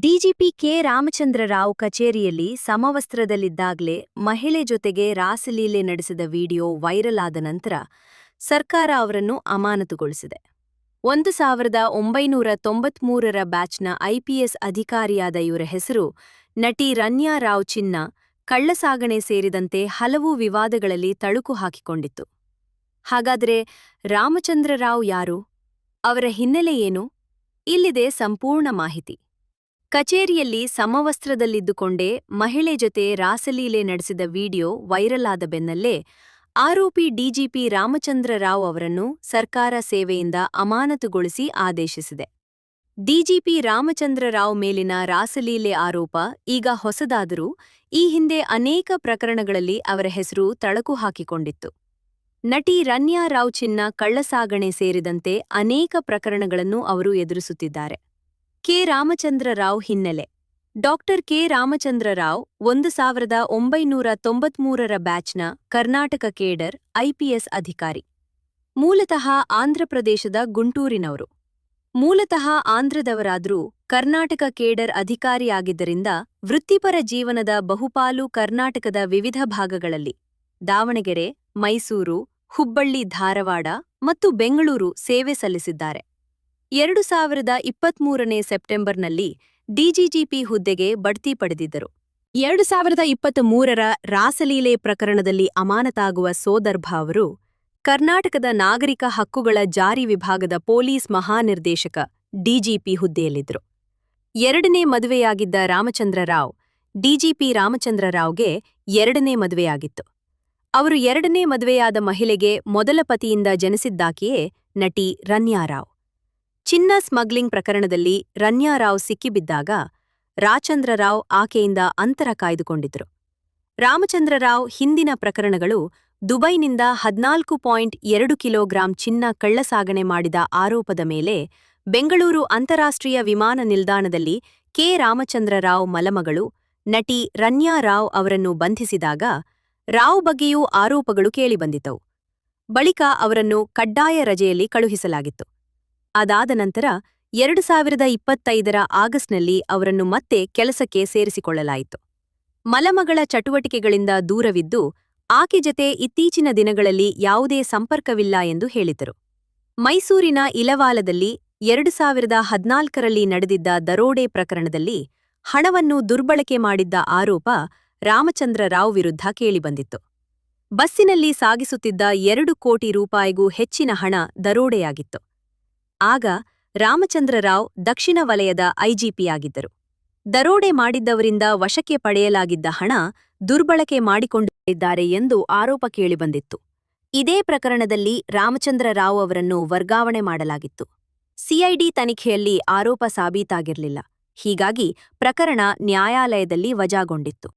DGP K Ramachandra Rao ಕಚೇರಿಯಲ್ಲಿ ಸಮವಸ್ತ್ರದಲ್ಲಿದ್ದಾಗಲೇ ಮಹಿಳೆ ಜೊತೆಗೆ ರಾಸಲೀಲೆ ನಡೆಸಿದ ವಿಡಿಯೋ ವೈರಲ್ ಆದ ನಂತರ ಸರ್ಕಾರ ಅವರನ್ನು ಅಮಾನತುಗೊಳಿಸಿದೆ. 1993ರ ಬ್ಯಾಚ್ನ ಐಪಿಎಸ್ ಅಧಿಕಾರಿಯಾದ ಇವರ ಹೆಸರು ನಟಿ ರನ್ಯಾ ರಾವ್ ಚಿನ್ನ, ಕಳ್ಳಸಾಗಣೆ ಸೇರಿದಂತೆ ಹಲವು ವಿವಾದಗಳಲ್ಲಿ ತಳುಕು ಹಾಕಿಕೊಂಡಿತ್ತು. ಹಾಗಾದರೆ ರಾಮಚಂದ್ರ ರಾವ್ ಯಾರು? ಅವರ ಹಿನ್ನೆಲೆ ಏನು? ಇಲ್ಲಿದೆ ಸಂಪೂರ್ಣ ಮಾಹಿತಿ. ಕಚೇರಿಯಲ್ಲಿ ಸಮವಸ್ತ್ರದಲ್ಲಿದ್ದುಕೊಂಡೇ ಮಹಿಳೆ ಜೊತೆ ರಾಸಲೀಲೆ ನಡೆಸಿದ ವಿಡಿಯೋ ವೈರಲ್ ಆದ ಬೆನ್ನಲ್ಲೇ ಆರೋಪಿ ಡಿಜಿಪಿ ರಾಮಚಂದ್ರ ರಾವ್ ಅವರನ್ನು ಸರ್ಕಾರ ಸೇವೆಯಿಂದ ಅಮಾನತುಗೊಳಿಸಿ ಆದೇಶಿಸಿದೆ. ಡಿಜಿಪಿ ರಾಮಚಂದ್ರ ರಾವ್ ಮೇಲಿನ ರಾಸಲೀಲೆ ಆರೋಪ ಈಗ ಹೊಸದಾದರೂ ಈ ಹಿಂದೆ ಅನೇಕ ಪ್ರಕರಣಗಳಲ್ಲಿ ಅವರ ಹೆಸರು ತಳಕು ಹಾಕಿಕೊಂಡಿತ್ತು. ನಟಿ ರನ್ಯಾ ರಾವ್ ಚಿನ್ನ ಕಳ್ಳಸಾಗಣೆ ಸೇರಿದಂತೆ ಅನೇಕ ಪ್ರಕರಣಗಳನ್ನು ಅವರು ಎದುರಿಸುತ್ತಿದ್ದಾರೆ. ಕೆ ರಾಮಚಂದ್ರ ರಾವ್ ಹಿನ್ನೆಲೆ. ಡಾಕ್ಟರ್ ಕೆ ರಾಮಚಂದ್ರ ರಾವ್ 1993ರ ಬ್ಯಾಚ್ನ ಕರ್ನಾಟಕ ಕೇಡರ್ ಐಪಿಎಸ್ ಅಧಿಕಾರಿ. ಮೂಲತಃ ಆಂಧ್ರಪ್ರದೇಶದ ಗುಂಟೂರಿನವರು. ಮೂಲತಃ ಆಂಧ್ರದವರಾದ್ರೂ ಕರ್ನಾಟಕ ಕೇಡರ್ ಅಧಿಕಾರಿಯಾಗಿದ್ದರಿಂದ ವೃತ್ತಿಪರ ಜೀವನದ ಬಹುಪಾಲು ಕರ್ನಾಟಕದ ವಿವಿಧ ಭಾಗಗಳಲ್ಲಿ ದಾವಣಗೆರೆ, ಮೈಸೂರು, ಹುಬ್ಬಳ್ಳಿ, ಧಾರವಾಡ ಮತ್ತು ಬೆಂಗಳೂರು ಸೇವೆ ಸಲ್ಲಿಸಿದ್ದಾರೆ. 2023ನೇ ಸೆಪ್ಟೆಂಬರ್ನಲ್ಲಿ ಡಿಜಿಪಿ ಹುದ್ದೆಗೆ ಬಡ್ತಿ ಪಡೆದಿದ್ದರು. 2023ರ ರಾಸಲೀಲೆ ಪ್ರಕರಣದಲ್ಲಿ ಅಮಾನತಾಗುವ ಸೋದರ್ಭ ಅವರು ಕರ್ನಾಟಕದ ನಾಗರಿಕ ಹಕ್ಕುಗಳ ಜಾರಿ ವಿಭಾಗದ ಪೊಲೀಸ್ ಮಹಾನಿರ್ದೇಶಕ ಡಿಜಿಪಿ ಹುದ್ದೆಯಲ್ಲಿದ್ದರು. ಎರಡನೇ ಮದುವೆಯಾಗಿದ್ದ ರಾಮಚಂದ್ರ ರಾವ್, ಡಿಜಿಪಿ ರಾಮಚಂದ್ರ ರಾವ್ಗೆ ಎರಡನೇ ಮದುವೆಯಾಗಿತ್ತು. ಅವರು ಎರಡನೇ ಮದುವೆಯಾದ ಮಹಿಳೆಗೆ ಮೊದಲ ಪತಿಯಿಂದ ಜನಿಸಿದ್ದಾಕೆಯೇ ನಟಿ ರನ್ಯಾ ರಾವ್. ಚಿನ್ನ ಸ್ಮಗ್ಲಿಂಗ್ ಪ್ರಕರಣದಲ್ಲಿ ರನ್ಯಾ ರಾವ್ ಸಿಕ್ಕಿಬಿದ್ದಾಗ ರಾಮಚಂದ್ರ ರಾವ್ ಆಕೆಯಿಂದ ಅಂತರ ಕಾಯ್ದುಕೊಂಡಿದ್ದರು. ರಾಮಚಂದ್ರ ರಾವ್ ಹಿಂದಿನ ಪ್ರಕರಣಗಳು ದುಬೈನಿಂದ 14.2 ಕಿಲೋಗ್ರಾಂ ಚಿನ್ನ ಕಳ್ಳಸಾಗಣೆ ಮಾಡಿದ ಆರೋಪದ ಮೇಲೆ ಬೆಂಗಳೂರು ಅಂತಾರಾಷ್ಟ್ರೀಯ ವಿಮಾನ ನಿಲ್ದಾಣದಲ್ಲಿ ಕೆ ರಾಮಚಂದ್ರ ರಾವ್ ಮಲಮಗಳು ನಟಿ ರನ್ಯಾ ರಾವ್ ಅವರನ್ನು ಬಂಧಿಸಿದಾಗ ರಾವ್ ಬಗ್ಗೆಯೂ ಆರೋಪಗಳು ಕೇಳಿಬಂದಿದ್ದವು. ಬಳಿಕ ಅವರನ್ನು ಕಡ್ಡಾಯ ರಜೆಯಲ್ಲಿ ಕಳುಹಿಸಲಾಗಿತ್ತು. ಅದಾದ ನಂತರ 2025ರ ಆಗಸ್ಟ್ನಲ್ಲಿ ಅವರನ್ನು ಮತ್ತೆ ಕೆಲಸಕ್ಕೆ ಸೇರಿಸಿಕೊಳ್ಳಲಾಯಿತು. ಮಲಮಗಳ ಚಟುವಟಿಕೆಗಳಿಂದ ದೂರವಿದ್ದು ಆಕೆ ಜತೆ ಇತ್ತೀಚಿನ ದಿನಗಳಲ್ಲಿ ಯಾವುದೇ ಸಂಪರ್ಕವಿಲ್ಲ ಎಂದು ಹೇಳಿದರು. ಮೈಸೂರಿನ ಇಲವಾಲದಲ್ಲಿ 2014ರಲ್ಲಿ ನಡೆದಿದ್ದ ದರೋಡೆ ಪ್ರಕರಣದಲ್ಲಿ ಹಣವನ್ನು ದುರ್ಬಳಕೆ ಮಾಡಿದ್ದ ಆರೋಪ ರಾಮಚಂದ್ರ ರಾವ್ ವಿರುದ್ಧ ಕೇಳಿಬಂದಿತ್ತು. ಬಸ್ಸಿನಲ್ಲಿ ಸಾಗಿಸುತ್ತಿದ್ದ 2 ಕೋಟಿ ರೂಪಾಯಿಗೂ ಹೆಚ್ಚಿನ ಹಣ ದರೋಡೆಯಾಗಿತ್ತು. ಆಗ ರಾಮಚಂದ್ರ ರಾವ್ ದಕ್ಷಿಣ ವಲಯದ ಐಜಿಪಿಯಾಗಿದ್ದರು. ದರೋಡೆ ಮಾಡಿದ್ದವರಿಂದ ವಶಕ್ಕೆ ಪಡೆಯಲಾಗಿದ್ದ ಹಣ ದುರ್ಬಳಕೆ ಮಾಡಿಕೊಂಡಿದ್ದಾರೆ ಎಂದು ಆರೋಪ ಕೇಳಿಬಂದಿತ್ತು. ಇದೇ ಪ್ರಕರಣದಲ್ಲಿ ರಾಮಚಂದ್ರ ರಾವ್ ಅವರನ್ನು ವರ್ಗಾವಣೆ ಮಾಡಲಾಗಿತ್ತು. ಸಿಐಡಿ ತನಿಖೆಯಲ್ಲಿ ಆರೋಪ ಸಾಬೀತಾಗಿರಲಿಲ್ಲ. ಹೀಗಾಗಿ ಪ್ರಕರಣ ನ್ಯಾಯಾಲಯದಲ್ಲಿ ವಜಾಗೊಂಡಿತ್ತು.